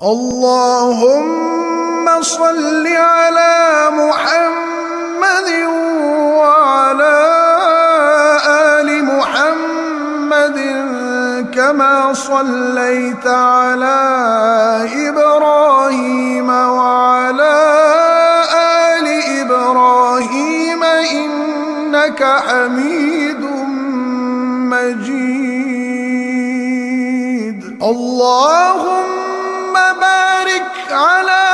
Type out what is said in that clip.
اللهم صل على محمد وعلى آل محمد كما صليت على إبراهيم وعلى آل إبراهيم إنك حميد مجيد. اللهم بارك على